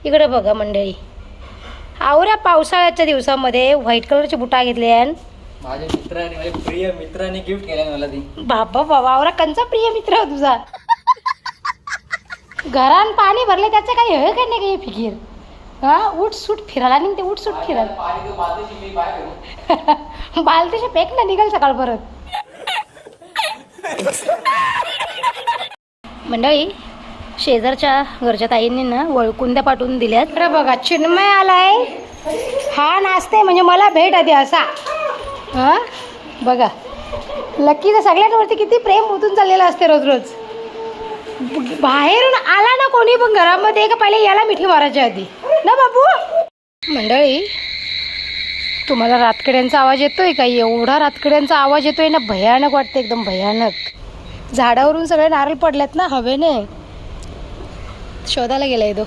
इकडे बघा मंडळी, आवऱ्या पावसाळ्याच्या दिवसामध्ये व्हाईट कलरची बुटा घेतली आहे. माझ्या मित्राने, माझ्या प्रिय मित्राने गिफ्ट केलं मला ती. बाबा बाबा, आवरा कंचा प्रिय मित्र हो तुझा. घरान पाणी भरले त्याचं काही हे काय नाही काही फिकीर. हा, उठ सूट फिरायला निघते, उठ सूट फिरायला. बालतीचे पेक ना निघाल सकाळ परत. मंडळी, शेजारच्या घरच्या ताईंनी ना वळकुंद्या पाठवून दिल्यात. तर बघा, चिन्मय आलाय. हा नाचते म्हणजे मला भेट आधी असा. हा बघा, लकीचं सगळ्यांवरती किती प्रेम ओतून चाललेलं असते रोज रोज. बाहेरून आला ना कोणी पण घरामध्ये का पहिले याला मिठी मारायच्या आधी ना बाबू. मंडळी, तुम्हाला रातकिड्यांचा आवाज येतोय का? एवढा रातकिड्यांचा आवाज येतोय ना, भयानक वाटतं, एकदम भयानक. झाडावरून सगळे नारळ पडलेत ना हवेने. शोधायला गेलाय तो.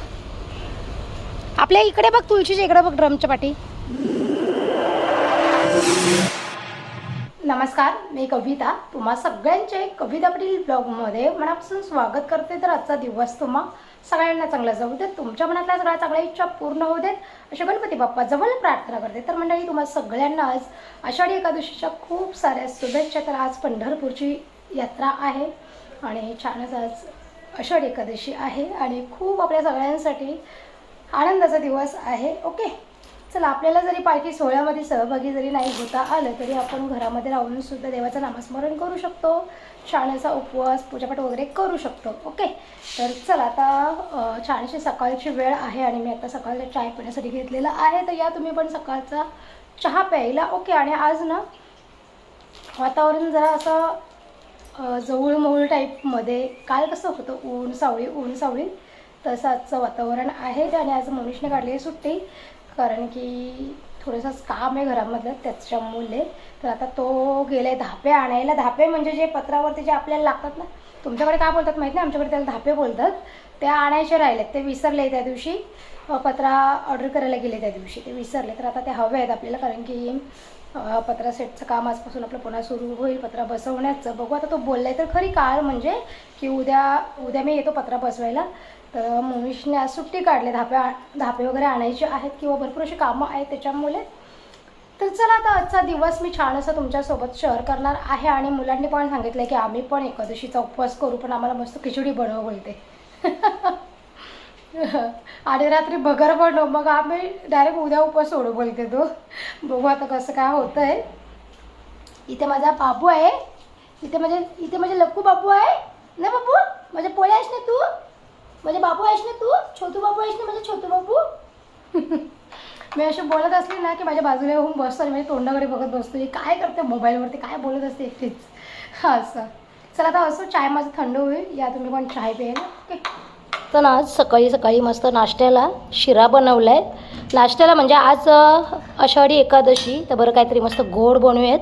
आपल्या इकडे बघ, तुळशीच्या इकडे बघ, ड्रमच्या पाठी. नमस्कार, मी कविता. तुम्हा सगळ्यांचे कविता पाटील ब्लॉगमध्ये मनापासून स्वागत करते. तर आजचा दिवस तुम्हा सगळ्यांना चांगला जाऊ देत, तुमच्या मनातल्या सगळ्या चांगल्या इच्छा पूर्ण होऊ देत अशा गणपती बाप्पा जवळ प्रार्थना करते. तर मंडळी, तुम्हा सगळ्यांना आज आषाढी एकादशीच्या खूप साऱ्या शुभेच्छा. तर आज पंढरपूरची यात्रा आहे आणि छानच आज आषाढी एकादशी आहे आणि खूप आपल्या सगळ्यांसाठी आनंदाचा दिवस आहे. ओके, चला, आपल्याला जरी पालखी सोहळ्यामध्ये सहभागी जरी नाही होता आलं तरी आपण घरामध्ये राहून सुद्धा देवाचं नामस्मरण करू शकतो, छानसा उपवास पूजापाठ वगैरे करू शकतो. ओके, तर चला, आता छानशी सकाळची वेळ आहे आणि मी आता सकाळचा चाय पिण्यासाठी घेतलेला आहे. तर या तुम्ही पण सकाळचा चहा प्यायला. ओके, आणि आज ना वातावरण जरा असं जवळमोळ टाईपमध्ये, काल कसं होतं ऊन सावळी तसं आजचं वातावरण आहे. आणि आज मनुष्यने काढली सुट्टी, कारण की थोडंसं काम आहे घरामधलं त्याच्यामुळे. तर आता तो गेलाय धापे आणायला. धापे म्हणजे जे पत्रावरती जे आपल्याला लागतात ना, तुमच्याकडे काय बोलतात माहीत नाही, आमच्याकडे त्याला धापे बोलतात. ते आणायचे राहिलेत, ते विसरले त्या दिवशी. पत्रा ऑर्डर करायला गेले त्या दिवशी, ते विसरले. तर आता ते हवे आहेत आपल्याला, कारण की पत्रा सेटचं काम आजपासून आपलं पुन्हा सुरू होईल, पत्रा बसवण्याचं. बघू आता, तो बोललाय तर खरी काल म्हणजे की उद्या मी येतो पत्रा बसवायला. तर मनुष्यने आज सुट्टी काढली, धापे वगैरे आणायचे आहेत किंवा भरपूर अशी कामं आहेत त्याच्यामुळे. तर चला, आता आजचा दिवस मी छान असं तुमच्यासोबत शेअर करणार आहे. आणि मुलांनी पण सांगितलं की आम्ही पण एकादशीचा उपवास करू, पण आम्हाला मस्त खिचडी बनव बोलते. आणि रात्री भगर बनव, मग आम्ही डायरेक्ट उद्या उपवास सोडू बोलते तो. बघू आता कसं काय होतं आहे. इथे माझा बाबू आहे, इथे माझे लक्कू बाबू आहे ना. बाबू, माझे पोळे आहेस ना तू, माझे बाबू आहेस ना तू, छोटू बाबू आहेस ना माझे छोटू बाबू. मी अशी बोलत असली ना की माझ्या बाजूला येऊन बसतो आणि माझ्या तोंडाकडे बघत बसतो, हे काय करते मोबाईलवरती, काय बोलत असते एकटीच. हां, असं. चला, आता असं चाय माझं थंड होईल, या तुम्ही पण चाय प्यायला. ओके, तर आज सकाळी मस्त नाश्त्याला शिरा बनवला आहे. नाश्त्याला म्हणजे आज आषाढी एकादशी, तर बरं काहीतरी मस्त गोड बनवूयात.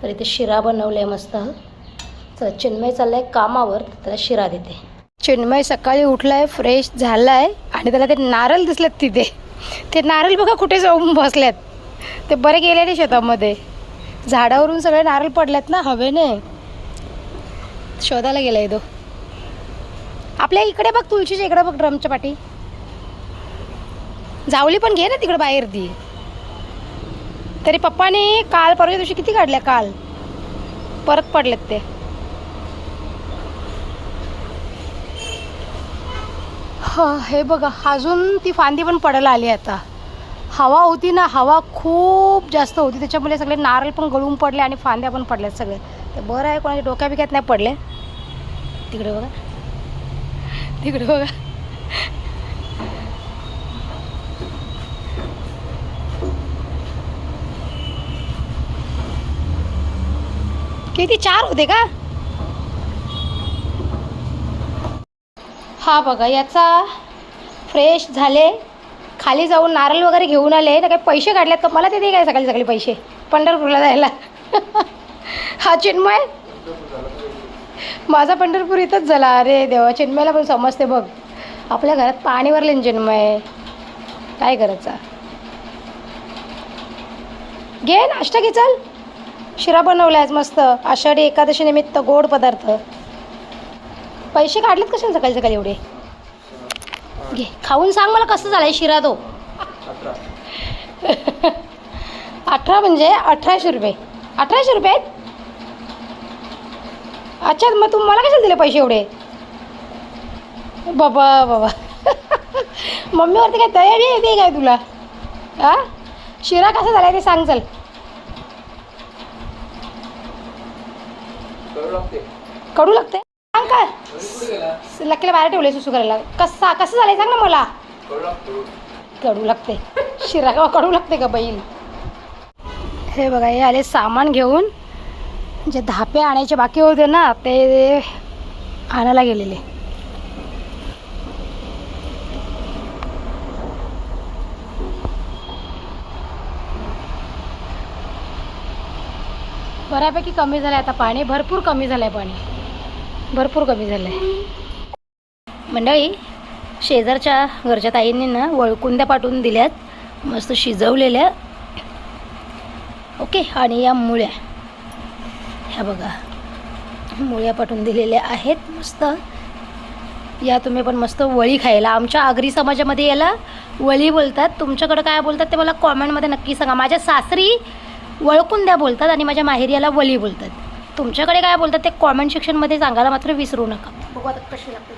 तर इथे शिरा बनवला आहे मस्त. चला, चिन्मय चालला आहे कामावर, त्याला शिरा देते. चिन्मय सकाळी उठला आहे, फ्रेश झाला आहे आणि त्याला ते नारळ दिसलेत तिथे. ते नारळ बघा कुठे जाऊन बसल्यात, ते बरे गेले नाही शेतामध्ये. झाडावरून सगळे नारळ पडल्यात ना हवेने. शोधायला गेलाय तो. आपल्या इकडे बघ, तुळशीच्या इकडे बघ, ड्रमच्या पाठी. जावली पण घे ना तिकडे बाहेर ती. तरी पप्पाने काल परवा दिवशी किती काढल्या, काल परत पडलेत ते. हां, हे बघा, अजून ती फांदी पण पडायला आली. आता हवा होती ना, हवा खूप जास्त होती, त्याच्यामुळे सगळे नारळ पण गळून पडले आणि फांद्या पण पडल्यात सगळे. तर बरं आहे, कोणाच्या डोक्या बिक्यात नाही पडले. तिकडे बघा, तिकडे बघा. किती 4 होते का? हा बघा, याचा फ्रेश झाले, खाली जाऊन नारळ वगैरे घेऊन आले ना. काही पैसे काढलेत का मला? ते दे काय सकाळी पैसे पंढरपूरला जायला. हा चिन्मय, माझा पंढरपूर इथंच झाला. अरे देवा, चिन्मयला पण समजते बघ. आपल्या घरात पाणी भरले चिन्मय, काय करायचं. घे नाश्ता घे, चल. शिरा बनवला आज मस्त आषाढी एकादशी निमित्त गोड पदार्थ. पैसे काढलेत कशाने सकाळी एवढे? घे खाऊन सांग मला कसं झालाय शिरा तो. 18 म्हणजे 1800 रुपये. 1800 रुपये आहेत. अच्छा मग तू मला कशाला दिले पैसे एवढे बाबा बाबा. मम्मीवरती काय तयारी येते काय तुला? हा शिरा कसा झालाय ते सांग चल. कडू लागते सांग काय. लक्कीला बाहेर ठेवले सुसू करायला. कसं झालंय सांग ना मला. कडू लागते शिरा का कडू लागते का बैल. हे बघा हे आले सामान घेऊन. जे धापे आणायचे बाकी होते ना ते आणायला गेलेले. बऱ्यापैकी कमी झालं आहे आता पाणी. भरपूर कमी झालं आहे पाणी. भरपूर कमी झालं आहे. मंडळी शेजारच्या घरच्या ताईंनी ना वळकुंद्या पाठवून दिल्यात मस्त शिजवलेल्या. ओके आणि या मुळ्या ह्या बघा मुळ्या पाठवून दिलेल्या आहेत मस्त. या तुम्ही पण मस्त वळी खायला. आमच्या आगरी समाजामध्ये याला वळी बोलतात. तुमच्याकडं काय बोलतात ते मला कॉमेंटमध्ये नक्की सांगा. माझ्या सासरी वळकुंद्या बोलतात आणि माझ्या माहेरी याला वळी बोलतात. तुमच्याकडे काय बोलतात ते कॉमेंट सेक्शनमध्ये सांगायला मात्र विसरू नका. बघू आता कशी लागते.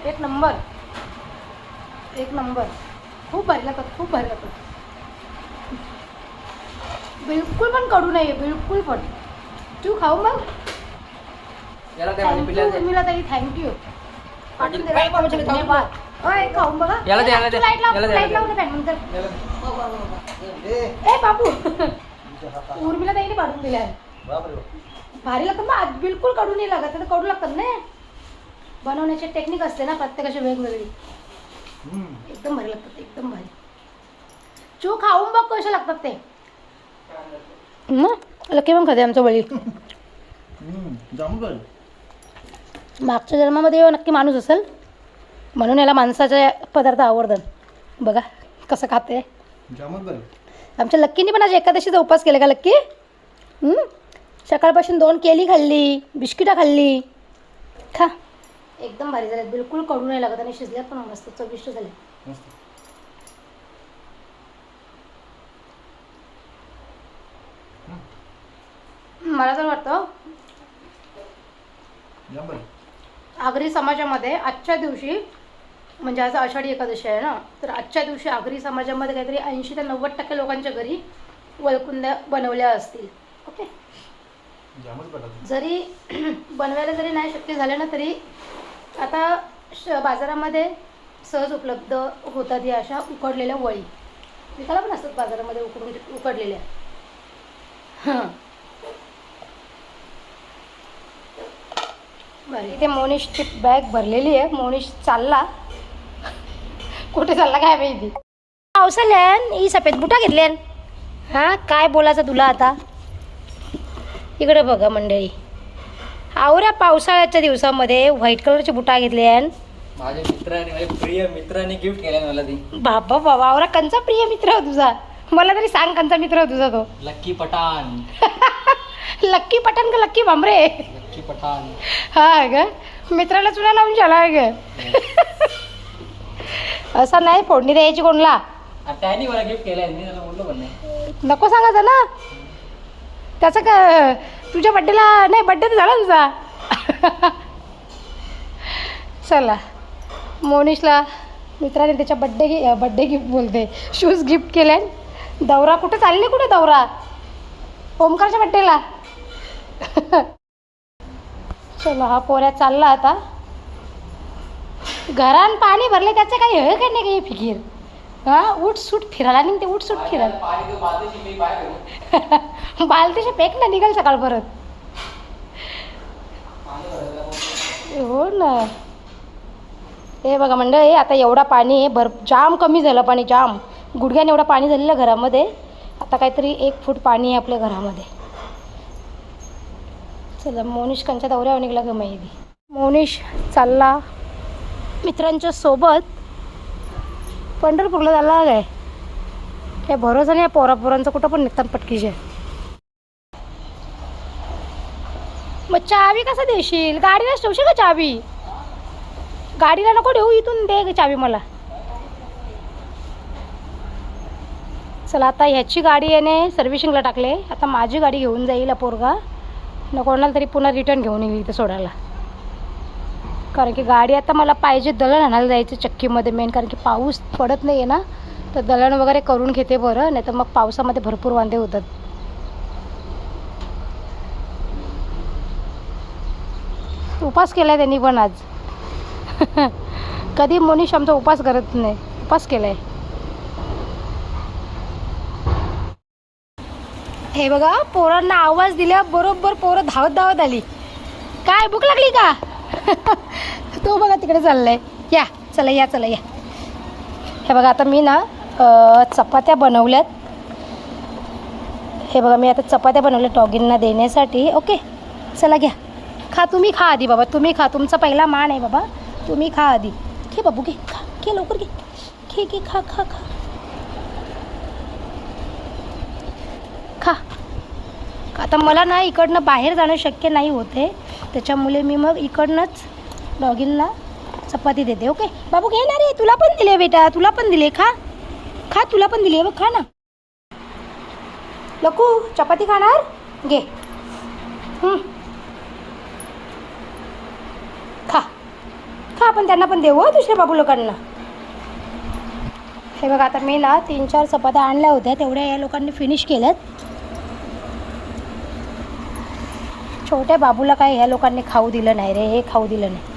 एक नंबर एक नंबर. खूप भारी लागतात. खूप भारी लागतात. बिलकुल पण कडू नाही आहे बिलकुल पण. तू खाऊ मग. तुम्हीला ताई थँक्यू. धन्यवाद. खाऊन बघा. ए बाबू उर्मिला ताईने पाठवून दिल्या. भारी लागतात मग. बिलकुल कडू नाही लागत. तर कडू लागतात ना. बनवण्याची टेक्निक असते ना प्रत्येकाची वेगवेगळी. एकदम भारी लागतात. एकदम भारी. चू खाऊन बघ कसे लागतात ते. लकी पण खाते आमचं वळी. मागच्या जन्मामध्ये नक्की माणूस असेल म्हणून याला माणसाचे पदार्थ आवडतात. बघा कसं खाते. आमच्या लक्कीने पण आज एकादशीचा उपवास केला का लक्की. सकाळपासून 2 केली खाल्ली. बिस्किटा खाल्ली. खा. एकदम भारी झाले. बिलकुल कडू नाही लागत आणि शिजल्यात पण मस्त चविष्ट झाले. मला तर वाटतं आगरी समाजामध्ये आजच्या दिवशी म्हणजे आज आषाढी एकादशी आहे ना तर आजच्या दिवशी आगरी समाजामध्ये काहीतरी 80 ते 90% लोकांच्या घरी वळकुंद्या बनवल्या असतील. ओके जरी बनवायला जरी नाही शक्य झालं ना तरी आता बाजारामध्ये सहज उपलब्ध होतात या अशा उकडलेल्या वळी. विकायला पण असतात बाजारामध्ये उकडलेल्या. हां बरं. इथे मोनिशची बॅग भरलेली आहे. मोनिश चालला. कुठे चालला काय माहिती. पावसाल्यान ही सफेद बुटा घेतल्यान. हां काय बोलायचं तुला आता. इकडे बघा मंडळी आवऱ्या पावसाळ्याच्या दिवसामध्ये व्हाईट कलरची बुटा घेतल्यान. माझ्या मित्राने माझ्या प्रिय मित्राने गिफ्ट केल्या मला ती. बाबा बाबा आवरा कंचा प्रिय मित्र हो तुझा. मला तरी सांग कंचा मित्र हो तुझा तो. लक्की पठाण. लक्की पठाण का लक्की भांबरे. लक्की पठाण. हा ग मित्राला चुना लावून झाला ग. असं नाही फोडणी द्यायची कोणला. त्याने मला गिफ्ट केलंय. मी त्याला बोललो पण नाही. नको सांगायचं ना. त्याचं का तुझ्या बड्डेला नाही. बड्डे तर झाला तुझा. चला मोनिशला मित्राने त्याच्या बड्डे गिफ्ट बोलते शूज गिफ्ट केले. दौरा कुठे चालले. कुठे दौरा. ओमकारच्या बड्डेला. चलो हा पोऱ्या चालला आता. घरान पाणी भरले त्याचं काही हे काय नाही काही फिकीर. हा उठ सूट फिरायला निघते. उठ सूट फिरायला. बालतीचे पेक ना निघाल सकाळ परत. हो ना. हे बघा मंडळी आता एवढा पाणी आहे. जाम कमी झालं पाणी. जाम गुडघ्याने एवढं पाणी झालेलं घरामध्ये. आता काहीतरी 1 फूट पाणी आहे आपल्या घरामध्ये. चला मोनिश कंच्या दौऱ्यावर निघला ग माहिती. मोनिश चालला मित्रांच्या सोबत पंढरपूरला झाला काय. काय भरोसा नाही पोरांचं कुठं पण निघतात पटकीचे. मग चावी कसं देशील? गाडीला ठेवशील का चावी? गाडीला नको देऊ, इथून दे चावी मला. चला आता ह्याची गाडी याने सर्व्हिसिंगला टाकले. आता माझी गाडी घेऊन जाईल पोरगा न कोणाला तरी पुन्हा रिटर्न घेऊन येईल इथं सोडायला. कारण की गाडी आता मला पाहिजे दळण आणायला जायचं चक्कीमध्ये मेन. कारण की पाऊस पडत नाही आहे ना, तर दळण वगैरे करून घेते बरं. नाही तर मग पावसामध्ये भरपूर वांदे होतात. उपास केला आहे त्यांनी पण आज. कधी मनीष आमचा उपास करत नाही, उपास केला आहे. हे बघा पोरांना आवाज दिल्या बरोबर पोरं धावत धावत आली. काय भूक लागली का? तो बघा तिकडे चाललाय. या चला या चला या. हे बघा आता मी ना चपात्या बनवल्यात. हे बघा मी आता चपात्या बनवल्या डॉगींना देण्यासाठी. ओके चला घ्या खा. तुम्ही खा आधी बाबा, तुम्ही खा. तुमचा पहिला मान आहे बाबा, तुम्ही खा आधी. घे बाबू घे, खा घे लवकर घे, घे घे खा खा खा खा. आता मला ना इकडनं बाहेर जाणं शक्य नाही होते, त्याच्यामुळे मी मग इकडनंच डॉगींना चपाती देते. ओके बाबू घे ना रे, तुला पण दिले बेटा, तुला पण दिले. खा खा, तुला पण दिली आहे बघ, खा ना. लकू चपाती खाणार? घे खा खा. आपण त्यांना पण देऊ दुसऱ्या बाबू लोकांना. हे बघा आता मी ना 3-4 चपात्या आणल्या होत्या, तेवढ्या या लोकांनी फिनिश केल्यात. छोट्या बाबूला काय ह्या लोकांनी खाऊ दिलं नाही रे, हे खाऊ दिलं नाही.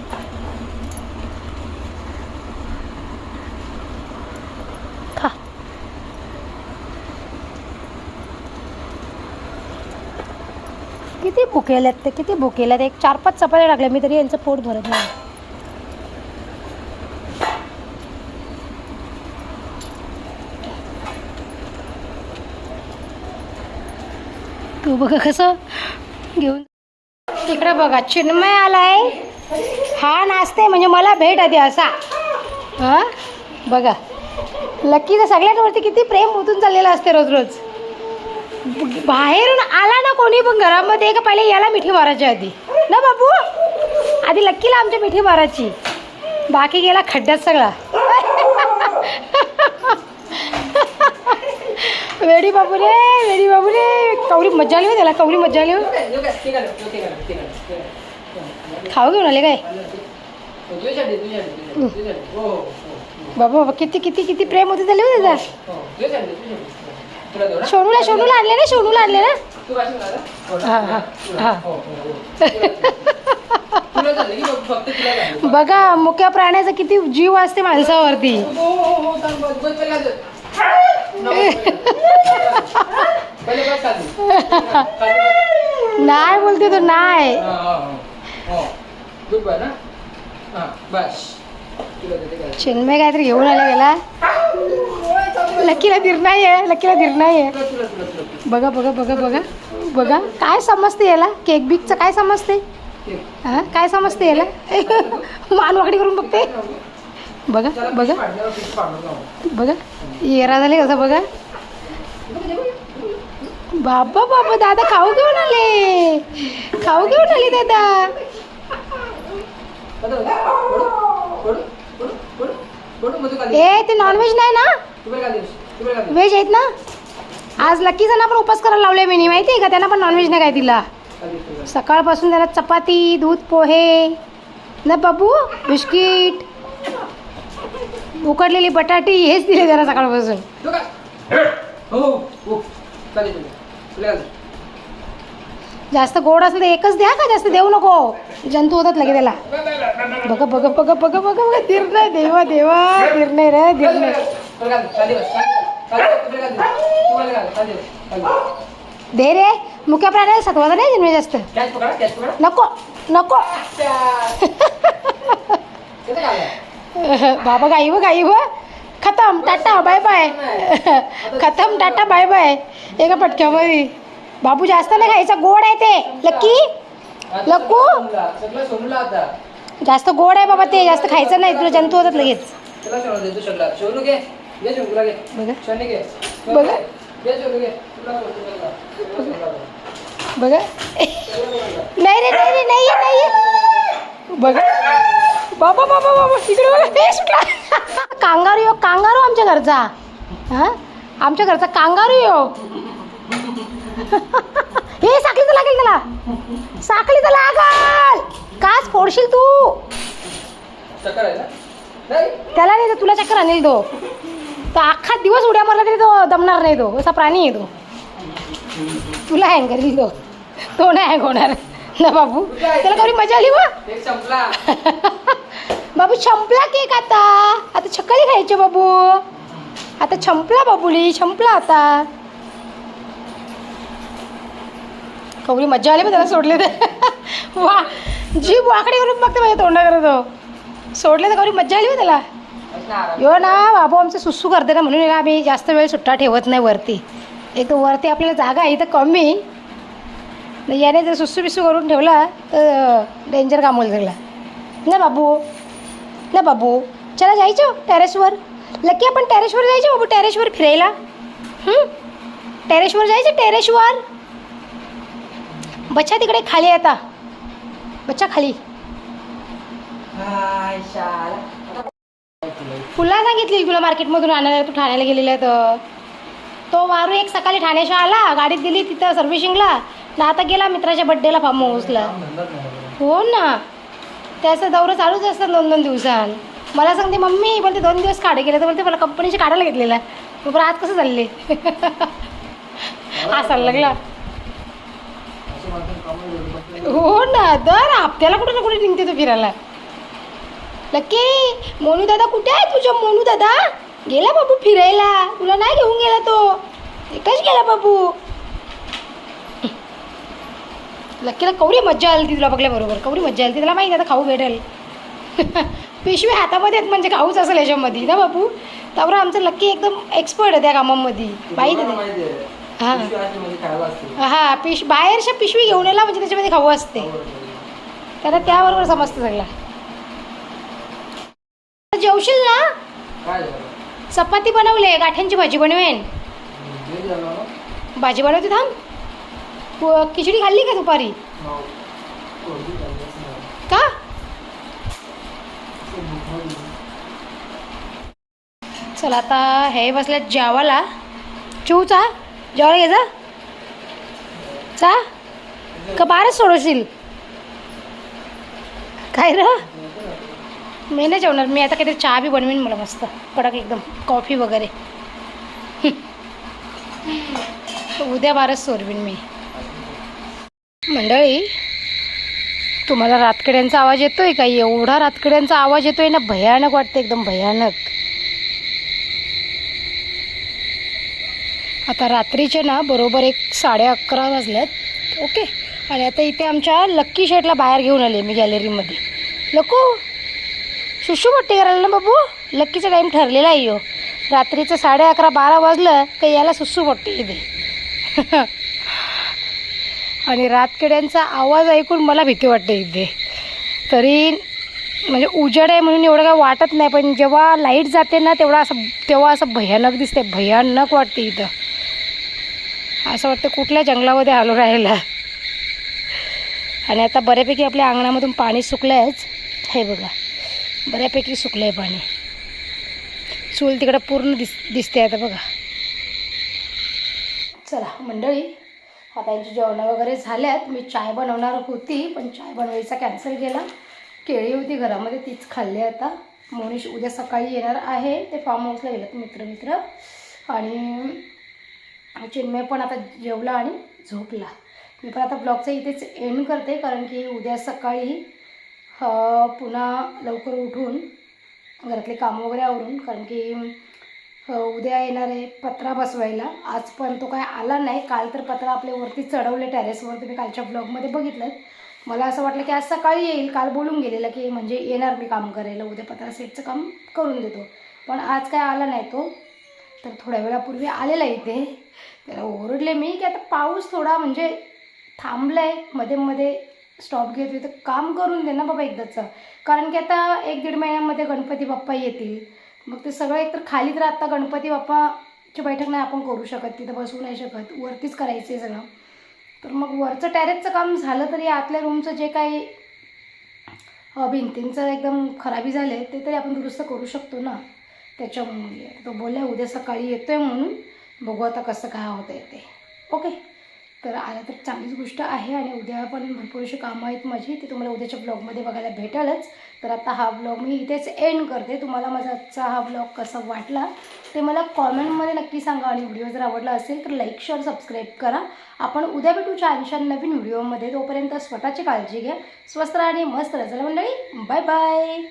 खा. किती भुकेल्यात ते, किती भुकेल्यात. एक 4-5 चपात्या टाकल्या मी तरी यांचं पोट भरत नाही. तू बघा कसं घेऊन. तिकडे बघा चिन्मय आलाय. हा नाचते म्हणजे मला भेट आधी असा. हां बघा लक्कीचं सगळ्यांवरती किती प्रेम ओतून चाललेलं असते रोज रोज. बाहेरून आला ना कोणी पण घरामध्ये का पहिले याला मिठी मारायची आधी ना बाबू. आधी लक्कीला आमच्या मिठी मारायची, बाकी गेला खड्ड्यात सगळा. वेडी बाबू रे, वेडी बाबू रे. कवरी मजा आली हो त्याला, कवरी मजा आली हो. खाऊ घेऊन आले काय बाबा बाबा. किती किती किती प्रेम होते झाले हो त्याचा. सोनूला सोनूला आणले ना, सोनूला आणले ना. हां हां हां. बघा मुक्या प्राण्याचा किती जीव असते माणसावरती. नाही बोलते तो नाही. चिन्मय काहीतरी घेऊन आला गेला. लकीला धीर नाही आहे, लकीला धीर नाही आहे. बघा बघा बघा बघा बघा काय समजते याला. केक बिकचं काय समजते? हां काय समजते याला? मानवाकडी करून बघते. बघा बघा बघा येरा झाले कसं बघा. बाबा बाबा दादा खाऊ घेऊन आले, खाऊ घेऊन आले दादा. ए ते नॉनव्हेज नाही ना, व्हेज आहेत ना. आज लकीजना पण उपास करायला लावले मी, माहिती आहे का. त्यांना पण नॉनव्हेज नाही काय दिला. सकाळपासून त्यांना चपाती, दूध, पोहे ना बाबू, बिस्किट, उकडलेली बटाटी हेच दिले जरा सकाळपासून. जास्त गोड असलं तर एकच द्या का, जास्त देऊ नको, जंतू होतात लगे त्याला. बघा बघा बघा बघा बघा बघा. धीर नाही देवा देवा, धीर नाही रे, धीर नाही. दे रे. मुख्या प्राण्याला सत्वाचा नाही जन्मे जास्त. नको नको. बाबा गाई व गाई व. खतम टाटा बाय बाय. खतम टाटा बाय बाय. एका पटक्यामध्ये. बाबू जास्त नाही खायचा, गोड आहे ते. लक्की लक्कू जास्त गोड आहे बाबा ते, जास्त खायचं नाही, तुला जंतू होतात लगेच. बघा बघा बघा नाही रे नाही रे नाही आहे, नाही आहे. बघा बाबा बाबा बाबा तिकडे बघा हे सुटला कांगारू यो कांगारू आमच्या घरचा हां आमच्या घरचा कांगारू यो हे साखळी तर लागेल त्याला साखळी तर लागल काच फोडशील तू चक्कर आहे ना? नाही. त्याला नाही तर तुला चक्कर आणेल तो अख्खा दिवस उड्या मारला तरी तो दमणार नाही तो असा प्राणी आहे तो तुला हँग करेल तो नाही हँग होणार ना बाबू त्याला कधी मजा आली वा केक संपला. बाबू छंपला केक आता छक्कली खायचे बाबू आता छंपला बाबुली छंपला आता कवरी मजा आली पण त्याला सोडले तर वा जीभ वाकडी करून बघते माझ्या तोंडाकडे तो सोडले तर कवरी मजा आली बा त्याला यो ना बाबू आमचं सुसू करते ना म्हणून आम्ही जास्त वेळ सुट्टा ठेवत नाही वरती एक तर वरती आपल्याला जागा आहे तर कमी याने जर सुसू बिसू करून ठेवला तर डेंजर काम होईल सगळा ना बाबू चला जायचं टेरेसवर लकी आपण टेरेसवर जायचं बाबू टेरेसवर फिरायला टेरेसवर जायचं टेरेसवर बच्चा तिकडे खाली आता बच्चा खाली फुला सांगितली तुला मार्केटमधून आणायला तू ठाण्याला गेलेला तर तो वारू एक सकाळी ठाण्याशी आला गाडीत दिली तिथं सर्व्हिसिंगला ना आता गेला मित्राच्या बड्डेला फार्म हाऊसला हो ना त्याचं दौरं चालूच असतात 2-2 दिवसांनी मला सांगते मम्मी बोलते 2 दिवस काढे गेले तर बोलते मला कंपनीचे काढायला घेतलेला मग आज कसं चालले आज चालला लागला हो ना दर हप्त्याला कुठे ना कुठे निघते तो फिरायला लकी मोनू दादा कुठे आहे तुझा मोनू दादा गेला बाबू फिरायला तुला नाही घेऊन गेला तो एकटाच गेला बाबू लकीला कवरी मज्जा आली तुला बघल्याबरोबर कवरी मज्जा आली त्याला माहिती आता खाऊ भेटेल पिशवी हातामध्ये आहेत म्हणजे खाऊच असेल याच्यामध्ये ना बाबू त्यावर आमचं लक्की एकदम एक्सपर्ट आहे त्या कामामध्ये माहिती हां हां बाहेरच्या पिशवी घेऊन यायला म्हणजे त्याच्यामध्ये खाऊ असते त्याला त्याबरोबर समजतं सगळं जेवशील ना चपाती बनवले गाठ्यांची भाजी बनवेन भाजी बनवते थांब खिचडी खाल्ली का दुपारी का चला आता हे बसल्यात जेवायला चिवचा जेवायला घ्यायचा चा का बारच सोडवशील काय र मी नाही जेवणार मी आता काहीतरी चहा बी बनवीन मला मस्त कडक एकदम कॉफी वगैरे उद्या बारच सोडवीन मी मंडळी तुम्हाला रातकिड्यांचा आवाज येतोय का एवढा रातकिड्यांचा आवाज येतोय ना भयानक वाटतं एकदम भयानक आता रात्रीचे ना बरोबर 11:30 वाजल्यात ओके आणि आता इथे आमच्या लक्की शेटला बाहेर घेऊन आले मी गॅलरीमध्ये लको सुशू मोठी करायला ना बाबू लक्कीचा टाईम ठरलेला आहे यो रात्रीचं 11:30-12 वाजलं का याला सुसू मोठी इथे आणि रातकिड्यांचा आवाज ऐकून मला भीती वाटते इथे तरी म्हणजे उजेड आहे म्हणून एवढं काय वाटत नाही पण जेव्हा लाईट जाते ना तेव्हा असं भयानक दिसते भयानक वाटते इथं असं वाटतं कुठल्या जंगलामध्ये आलो राहायला आणि आता बऱ्यापैकी आपल्या अंगणामधून पाणी सुकलं आहेच हे बघा बऱ्यापैकी सुकलं आहे पाणी चूल तिकडं पूर्ण दिसते आता बघा चला मंडळी आता यांची जेवणं वगैरे झाल्यात मी चाय बनवणार होती पण चाय बनवायचा कॅन्सल केला केळी होती घरामध्ये तीच खाल्ली आता मोनिश उद्या सकाळी येणार आहे ते फार्म हाऊसला गेलं मित्र आणि चिन्मय पण आता जेवला आणि झोपला मी पण आता ब्लॉगचं इथेच एंड करते कारण की उद्या सकाळी पुन्हा लवकर उठून घरातले कामं वगैरे आवरून कारण की उद्या येणार आहे पत्रा बसवायला आज पण तो काय आला नाही काल तर पत्रा आपल्या वरती चढवले टेरेसवर तुम्ही कालच्या ब्लॉगमध्ये बघितलं मला असं वाटलं की आज सकाळी येईल काल बोलून गेलेलं की म्हणजे येणार मी काम करायला उद्या पत्रा सेटचं काम करून देतो पण आज काय आला नाही तो तर थोड्या वेळापूर्वी आलेला इथे त्याला ओरडले मी की आता पाऊस थोडा म्हणजे थांबला आहे मध्ये स्टॉप घेतोय तर काम करून दे ना बाबा एकदाचं कारण की आता 1-1.5 महिन्यामध्ये गणपती बाप्पा येतील मग ते सगळं एकतर खाली तर आत्ता गणपती बाप्पाची बैठक नाही आपण करू शकत तिथं बसू नाही शकत वरतीच करायचं आहे सगळं तर मग वरचं टॅरेसचं काम झालं तरी आतल्या रूमचं जे काही भिंतींचं एकदम खराबी झाले ते तरी आपण दुरुस्त करू शकतो ना. त्याच्यामुळे तो बोलला उद्या सकाळी येतोय म्हणून बघू आता कसं काय होतं ते. ओके, तर आला तर चांगलीच गोष्ट आहे. आणि उद्या पण भरपूर अशी कामं आहेत माझी, ती तुम्हाला उद्याच्या ब्लॉगमध्ये बघायला भेटेलच. तर आता हा ब्लॉग मी इथेच एंड करते. तुम्हाला माझा आजचा हा ब्लॉग कसा वाटला ते मला कॉमेंटमध्ये नक्की सांगा. आणि व्हिडिओ जर आवडला असेल तर लाईक शेअर सबस्क्राईब करा. आपण उद्या भेटू छान नवीन व्हिडिओमध्ये. तोपर्यंत स्वतःची काळजी घ्या, स्वस्त राहा आणि मस्त राहा. चला मंडळी, बाय बाय.